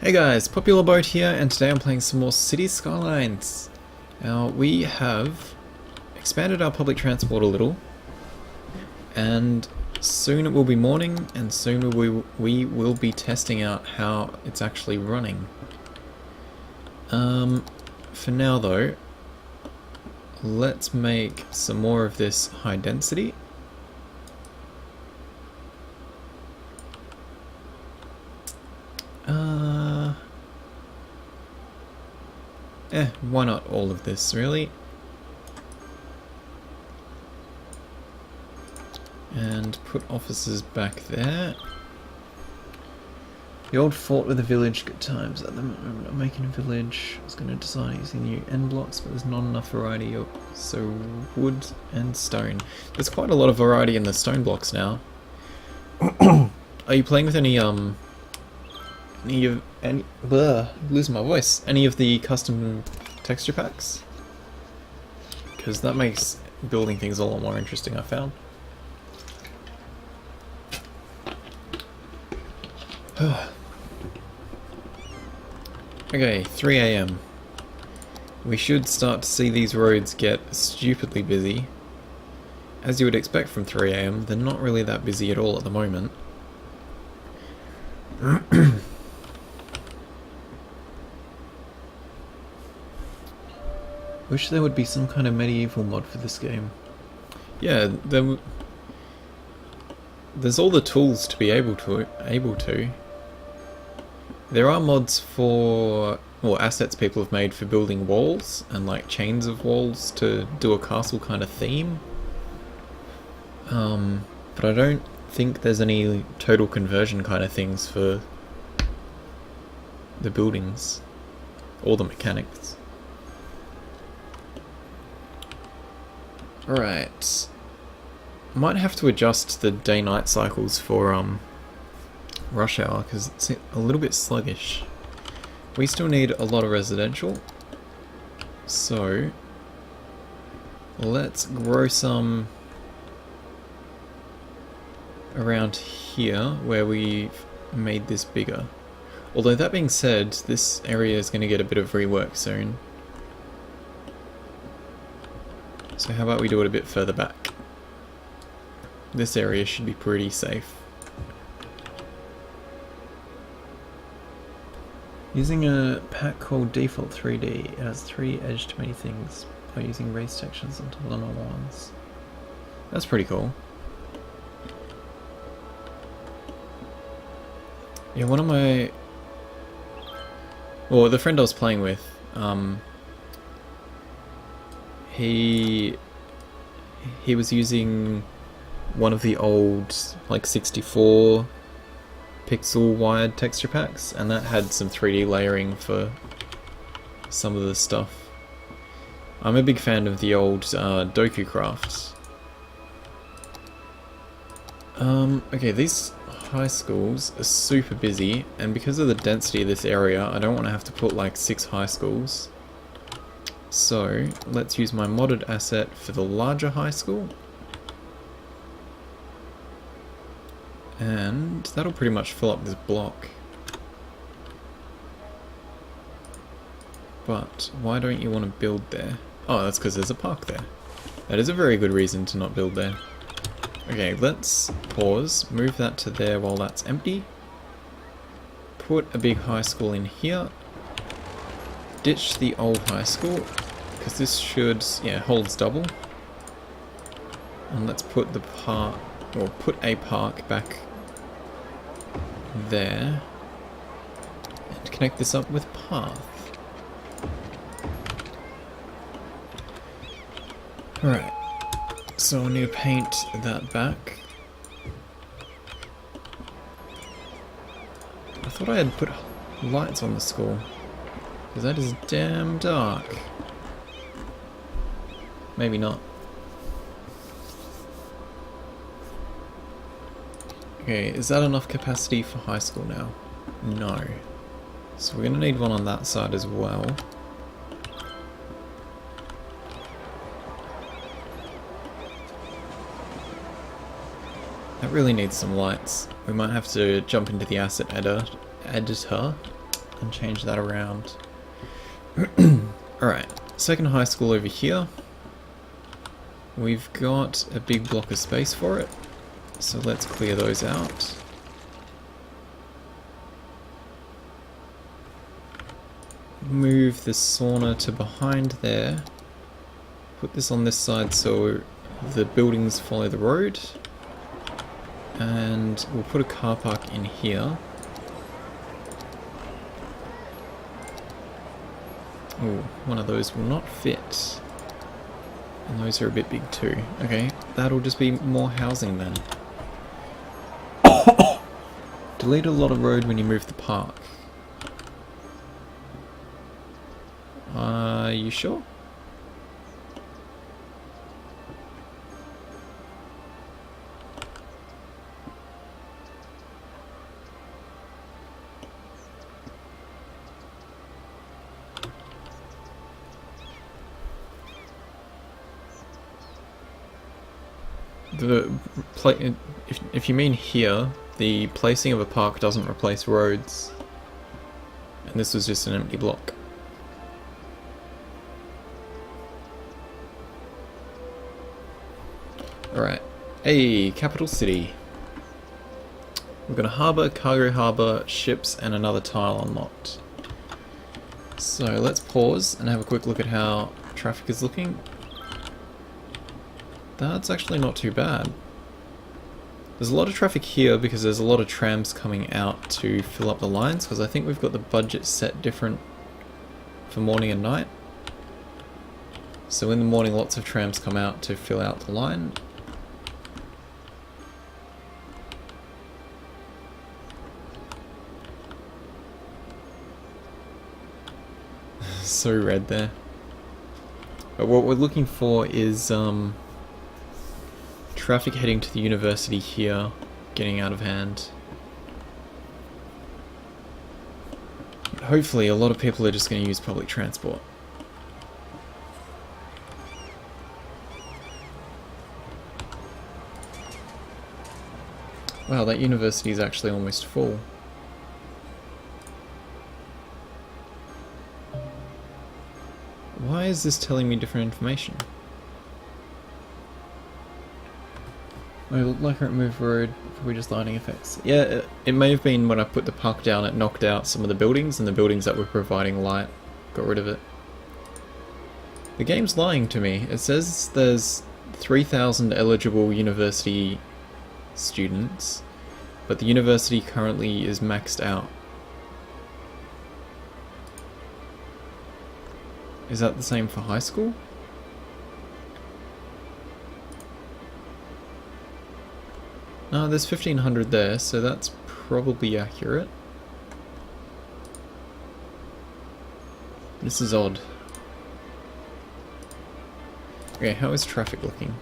Hey guys, PopularBoat here, and today I'm playing some more City Skylines. Now, we have expanded our public transport a little, and soon it will be morning, and soon we will be testing out how it's actually running. For now though, let's make some more of this high density. Why not all of this, really? And put offices back there. The old fort with the village, good times. At the moment, I'm making a village. I was going to design using new end blocks, but there's not enough variety, so wood and stone. There's quite a lot of variety in the stone blocks now. Are you playing with any losing my voice. Any of the custom texture packs? Because that makes building things a lot more interesting, I found. Okay, 3 AM. We should start to see these roads get stupidly busy. As you would expect from 3 AM, they're not really that busy at all at the moment. Wish there would be some kind of medieval mod for this game. Yeah, there's all the tools to be able to. There are mods for, or assets people have made for building walls and like chains of walls to do a castle kind of theme. But I don't think there's any total conversion kind of things for the buildings or the mechanics. Alright. Might have to adjust the day-night cycles for rush hour because it's a little bit sluggish. We still need a lot of residential, so let's grow some around here where we've made this bigger. Although that being said, this area is going to get a bit of rework soon. So how about we do it a bit further back? This area should be pretty safe. Using a pack called Default 3D, it has 3 edge to many things by using raised textures on top of the normal ones. That's pretty cool. Yeah, one of my... well, the friend I was playing with, he was using one of the old like 64 pixel wired texture packs, and that had some 3D layering for some of the stuff. I'm a big fan of the old Doku crafts. Okay, these high schools are super busy, and because of the density of this area, I don't want to have to put like 6 high schools. So, let's use my modded asset for the larger high school. And that'll pretty much fill up this block. But why don't you want to build there? Oh, that's because there's a park there. That is a very good reason to not build there. Okay, let's pause, move that to there while that's empty. Put a big high school in here. Ditch the old high school, because this should, yeah, holds double. And let's put the park, or put a park back there. And connect this up with path. Alright, so I need to paint that back. I thought I had put lights on the school. Because that is damn dark. Maybe not. Okay, is that enough capacity for high school now? No. So we're going to need one on that side as well. That really needs some lights. We might have to jump into the asset editor and change that around. Alright, second high school over here. We've got a big block of space for it, so let's clear those out. Move the sauna to behind there. Put this on this side so the buildings follow the road. And we'll put a car park in here. Oh, one of those will not fit. And those are a bit big too. Okay, that'll just be more housing then. Delete a lot of road when you move the park. Are you sure? If you mean here, the placing of a park doesn't replace roads. And this was just an empty block. Alright. Hey, capital city. We've got a harbour, cargo harbour, ships, and another tile unlocked. So let's pause and have a quick look at how traffic is looking. That's actually not too bad. There's a lot of traffic here because there's a lot of trams coming out to fill up the lines, because I think we've got the budget set different for morning and night. So in the morning lots of trams come out to fill out the line. So red there. But what we're looking for is traffic heading to the university here, getting out of hand. Hopefully a lot of people are just going to use public transport. Wow, that university is actually almost full. Why is this telling me different information? Oh, it looked like it removed road, probably just lighting effects. Yeah, it may have been when I put the park down, it knocked out some of the buildings, and the buildings that were providing light got rid of it. The game's lying to me. It says there's 3,000 eligible university students, but the university currently is maxed out. Is that the same for high school? No, there's 1,500 there, so that's probably accurate. This is odd. Okay, how is traffic looking?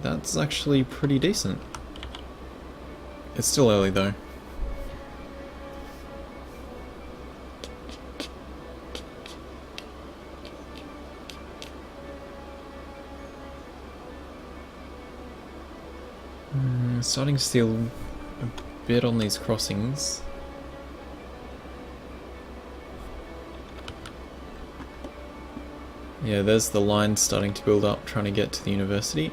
That's actually pretty decent. It's still early though. Starting to see a bit on these crossings. Yeah, there's the line starting to build up, trying to get to the university.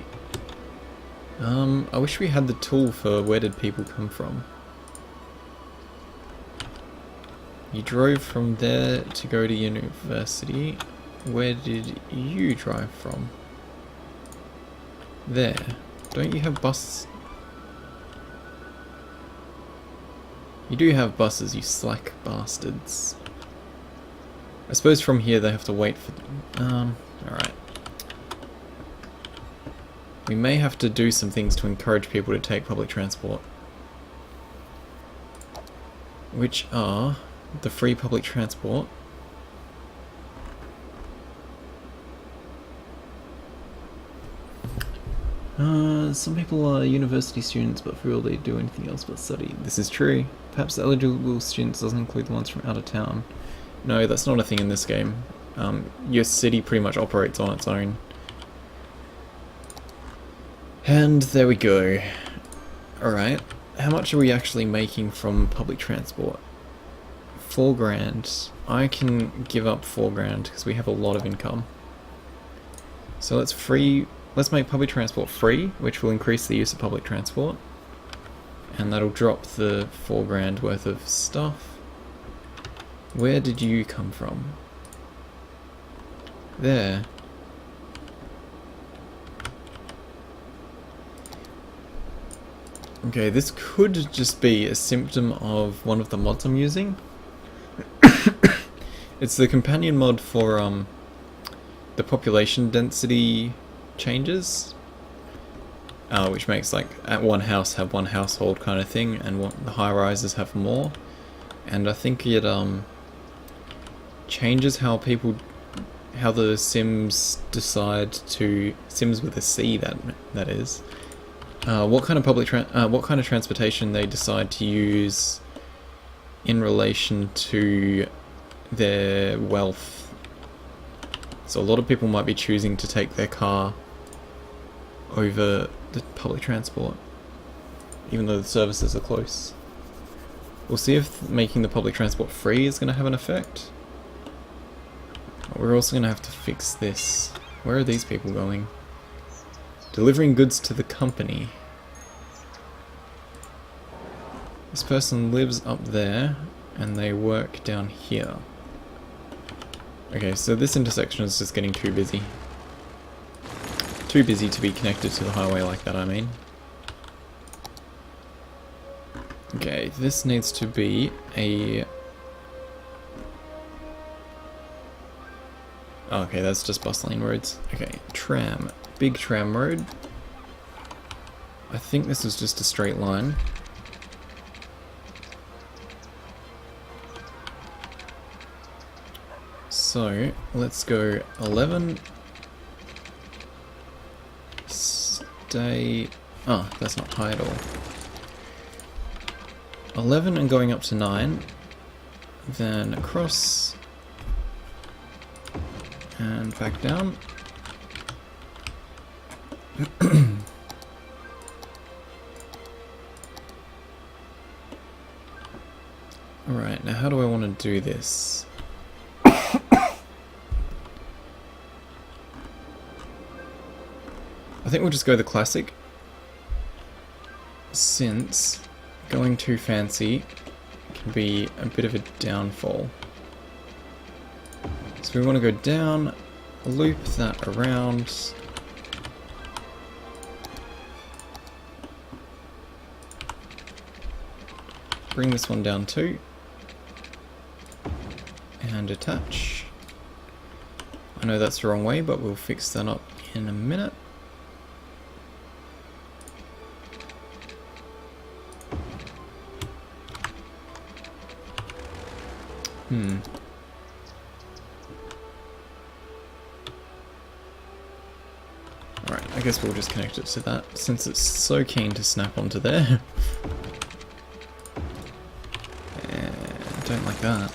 I wish we had the tool for where did people come from. You drove from there to go to university. Where did you drive from? There. Don't you have bus? You do have buses, you slack bastards. I suppose from here they have to wait for... alright. We may have to do some things to encourage people to take public transport. Which are the free public transport. Some people are university students, but for real they do anything else but study. This is true. Perhaps the eligible students doesn't include the ones from out of town. No, that's not a thing in this game. Your city pretty much operates on its own. And there we go. Alright. how much are we actually making from public transport? 4 grand. I can give up 4 grand because we have a lot of income. So let's make public transport free, which will increase the use of public transport. And that'll drop the 4 grand worth of stuff. Where did you come from? There. Okay, this could just be a symptom of one of the mods I'm using. It's the companion mod for the population density changes, which makes like at one house have one household kind of thing, and the high rises have more. And I think it changes how the Sims decide to Sims with a C that is. What kind of transportation they decide to use in relation to their wealth. So a lot of people might be choosing to take their car over the public transport, even though the services are close. We'll see if making the public transport free is going to have an effect. We're also going to have to fix this. Where are these people going? Delivering goods to the company. This person lives up there, and they work down here. Okay, so this intersection is just getting too busy. Too busy to be connected to the highway like that, I mean. Okay, this needs to be a... Oh, okay, that's just bus lane roads. Okay, tram. Big tram road. I think this is just a straight line. So, let's go 11. Stay... Oh, that's not high at all. 11 and going up to 9. Then across. And back down. Alright, now how do I want to do this? I think we'll just go the classic, since going too fancy can be a bit of a downfall. So we want to go down, loop that around. Bring this one down too. And attach. I know that's the wrong way, but we'll fix that up in a minute. Alright, I guess we'll just connect it to that, since it's so keen to snap onto there. Don't like that.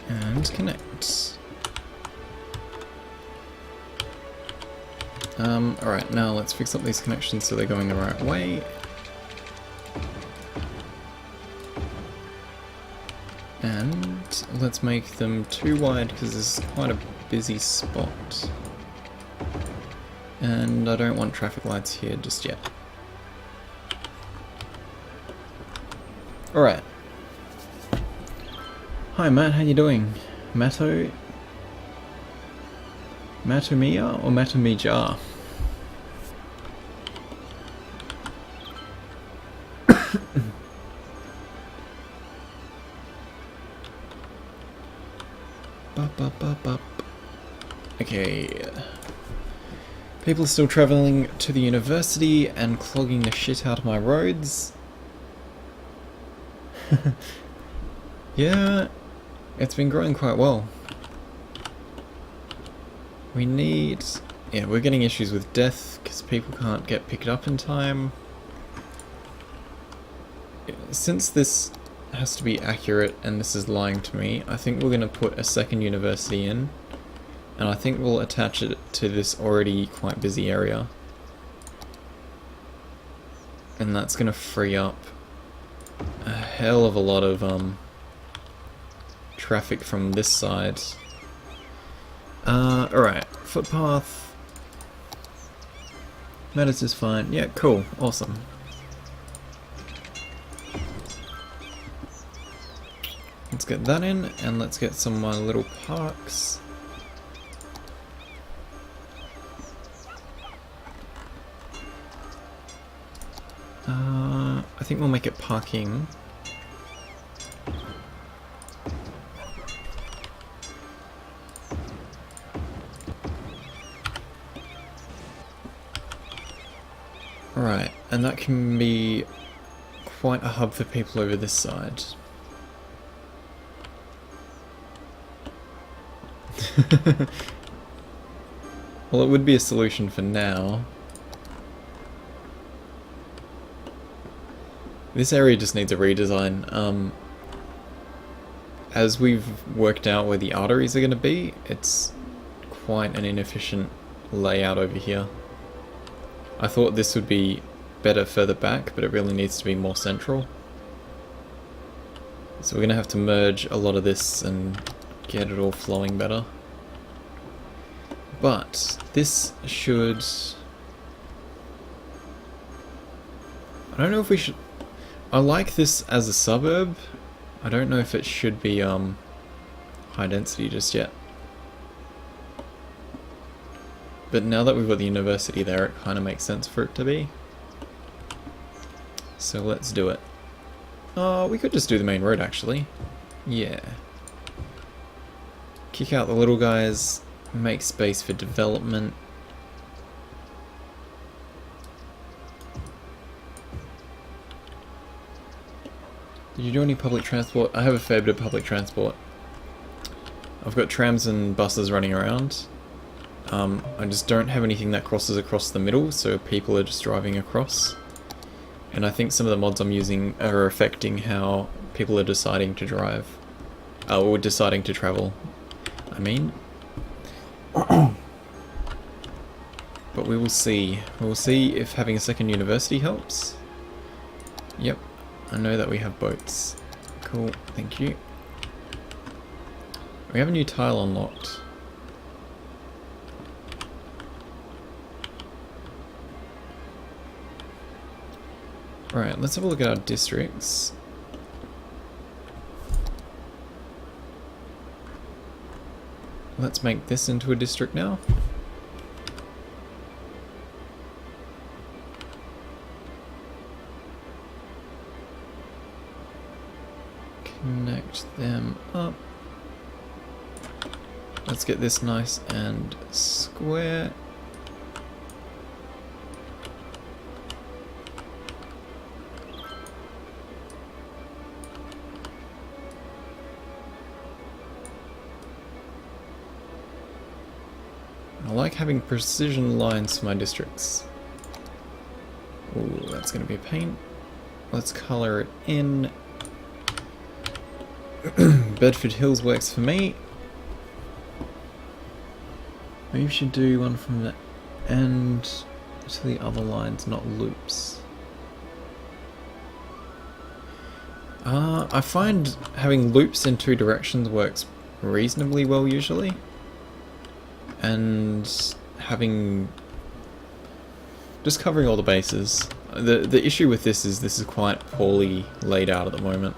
And connect. Alright, now let's fix up these connections so they're going the right way. And let's make them too wide because this is quite a busy spot. And I don't want traffic lights here just yet. Alright. Hi Matt, how you doing? Matomiya or Matomija? Okay. People are still travelling to the university and clogging the shit out of my roads. Yeah, it's been growing quite well. We need Yeah, we're getting issues with death because people can't get picked up in time. Since this has to be accurate and this is lying to me, I think we're going to put a second university in, and I think we'll attach it to this already quite busy area. And that's going to free up a hell of a lot of traffic from this side. Alright, footpath. Matters is fine. Yeah, cool. Awesome. Let's get that in, and let's get some little parks. I think we'll make it parking. Right, and that can be quite a hub for people over this side. Well, it would be a solution for now. This area just needs a redesign. As we've worked out where the arteries are going to be, it's quite an inefficient layout over here. I thought this would be better further back, but it really needs to be more central. So we're going to have to merge a lot of this and get it all flowing better. But this should... I don't know if we should... I like this as a suburb. I don't know if it should be high density just yet. But now that we've got the university there, it kind of makes sense for it to be. So let's do it. We could just do the main road actually. Yeah. Kick out the little guys, make space for development. Did you do any public transport? I have a fair bit of public transport. I've got trams and buses running around. I just don't have anything that crosses across the middle, so people are just driving across. And I think some of the mods I'm using are affecting how people are deciding to drive. Or deciding to travel, I mean. But we will see. We'll see if having a second university helps. Yep, I know that we have boats. Cool, thank you. We have a new tile unlocked. Right, let's have a look at our districts. Let's make this into a district now. Connect them up. Let's get this nice and square. I like having precision lines for my districts. Ooh, that's going to be a pain. Let's colour it in. Bedford Hills works for me. Maybe we should do one from the end to the other lines, not loops. I find having loops in two directions works reasonably well usually. And having... just covering all the bases. The issue with this is quite poorly laid out at the moment.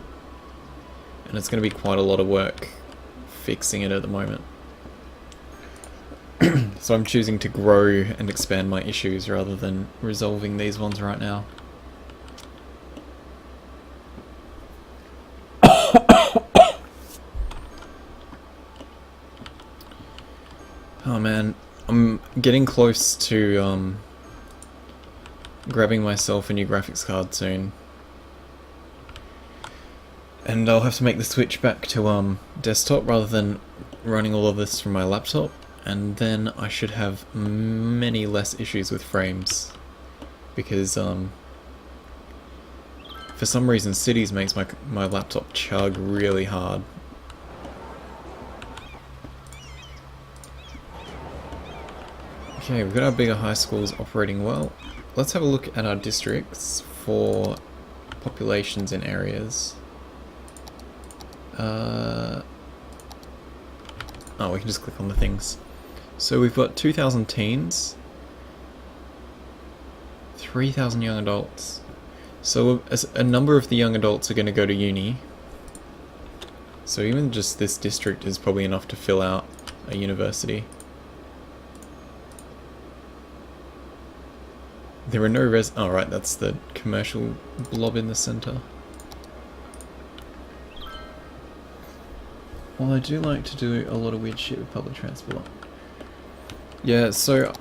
And it's going to be quite a lot of work fixing it at the moment. So I'm choosing to grow and expand my issues rather than resolving these ones right now. Oh man, I'm getting close to grabbing myself a new graphics card soon. And I'll have to make the switch back to desktop rather than running all of this from my laptop. And then I should have many less issues with frames. Because, for some reason Cities makes my laptop chug really hard. Okay, we've got our bigger high schools operating well. Let's have a look at our districts for populations in areas. Oh, we can just click on the things. So we've got 2,000 teens, 3,000 young adults. So a number of the young adults are going to go to uni. So even just this district is probably enough to fill out a university. There are no oh right, that's the commercial blob in the center. Well, I do like to do a lot of weird shit with public transport. Yeah, so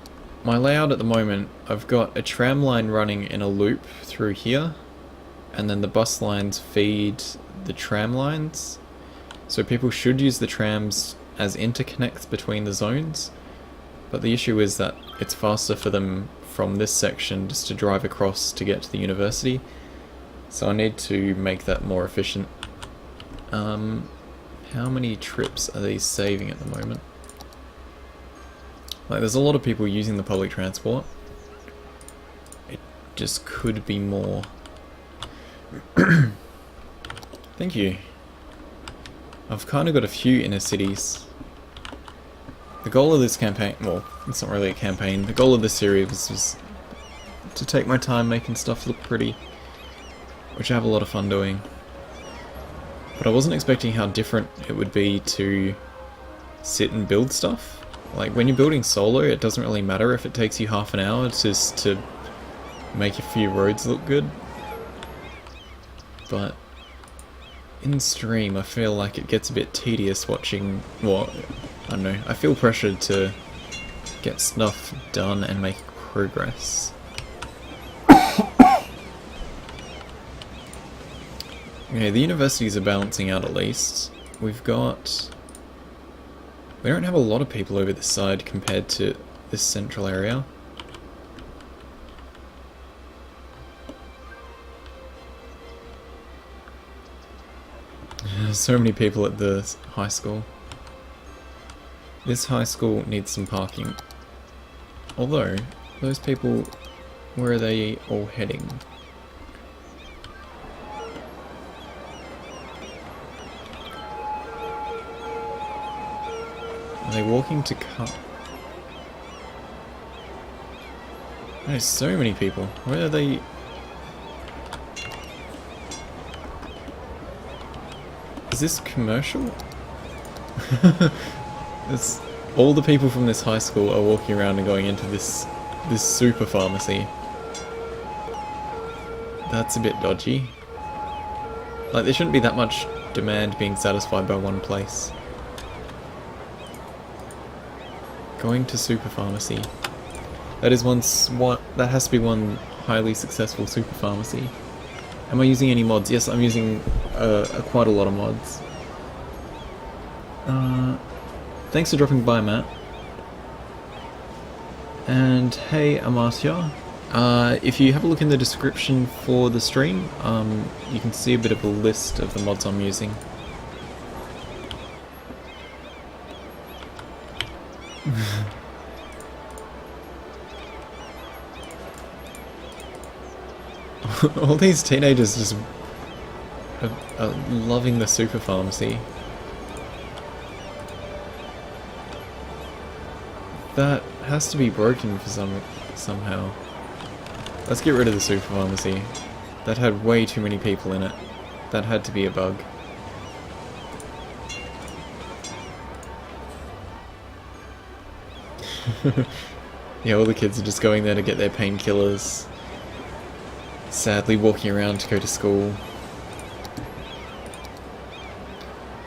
my layout at the moment, I've got a tram line running in a loop through here, and then the bus lines feed the tram lines. So people should use the trams as interconnects between the zones, but the issue is that it's faster for them from this section just to drive across to get to the university. So I need to make that more efficient. How many trips are these saving at the moment? Like, there's a lot of people using the public transport. It just could be more. Thank you. I've kind of got a few inner cities. The goal of this campaign, well, it's not really a campaign, the goal of this series was to take my time making stuff look pretty, which I have a lot of fun doing. But I wasn't expecting how different it would be to sit and build stuff. Like, when you're building solo, it doesn't really matter if it takes you half an hour just to make a few roads look good. But in stream, I feel like it gets a bit tedious watching, well, I don't know, I feel pressured to get stuff done and make progress. Okay, the universities are balancing out at least. We don't have a lot of people over this side compared to this central area. So many people at the high school. This high school needs some parking. Although, those people, where are they all heading? Are they walking to cut? There's so many people. Where are they? Is this commercial? It's all the people from this high school are walking around and going into this super pharmacy. That's a bit dodgy. Like, there shouldn't be that much demand being satisfied by one place. Going to super pharmacy. That is that has to be one highly successful super pharmacy. Am I using any mods? Yes, I'm using quite a lot of mods. Thanks for dropping by, Matt. And hey, Amartya. If you have a look in the description for the stream, you can see a bit of a list of the mods I'm using. All these teenagers just are loving the super pharmacy. That has to be broken for somehow. Let's get rid of the super pharmacy. That had way too many people in it. That had to be a bug. Yeah, all the kids are just going there to get their painkillers. Sadly walking around to go to school.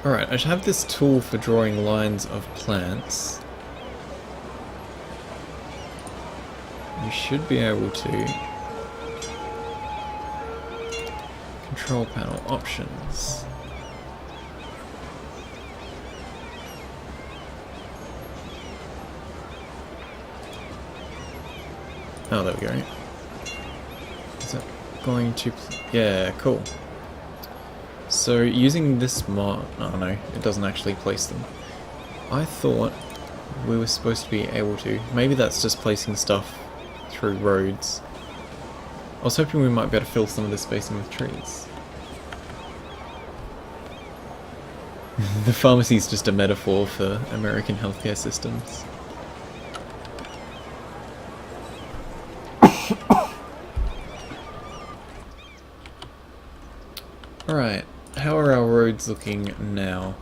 Alright, I should have this tool for drawing lines of plants. We should be able to... Control panel options. Oh, there we go. Is that going to... yeah, cool. So using this mod... oh no, it doesn't actually place them. I thought we were supposed to be able to. Maybe that's just placing stuff through roads. I was hoping we might be able to fill some of this space in with trees. The pharmacy is just a metaphor for American healthcare systems. Alright, how are our roads looking now?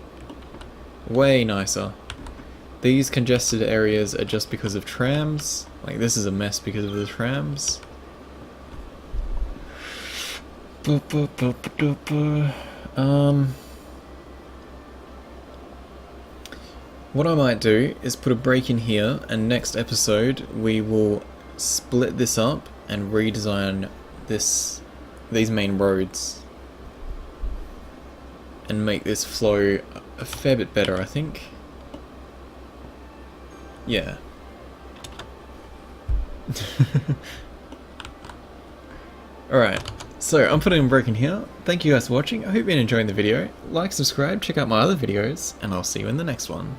Way nicer. These congested areas are just because of trams. Like, this is a mess because of the trams. What I might do is put a break in here, and next episode we will split this up and redesign these main roads and make this flow a fair bit better, I think. Yeah. Alright, so I'm putting a break in here. Thank you guys for watching. I hope you're enjoying the video. Like, subscribe, check out my other videos, and I'll see you in the next one.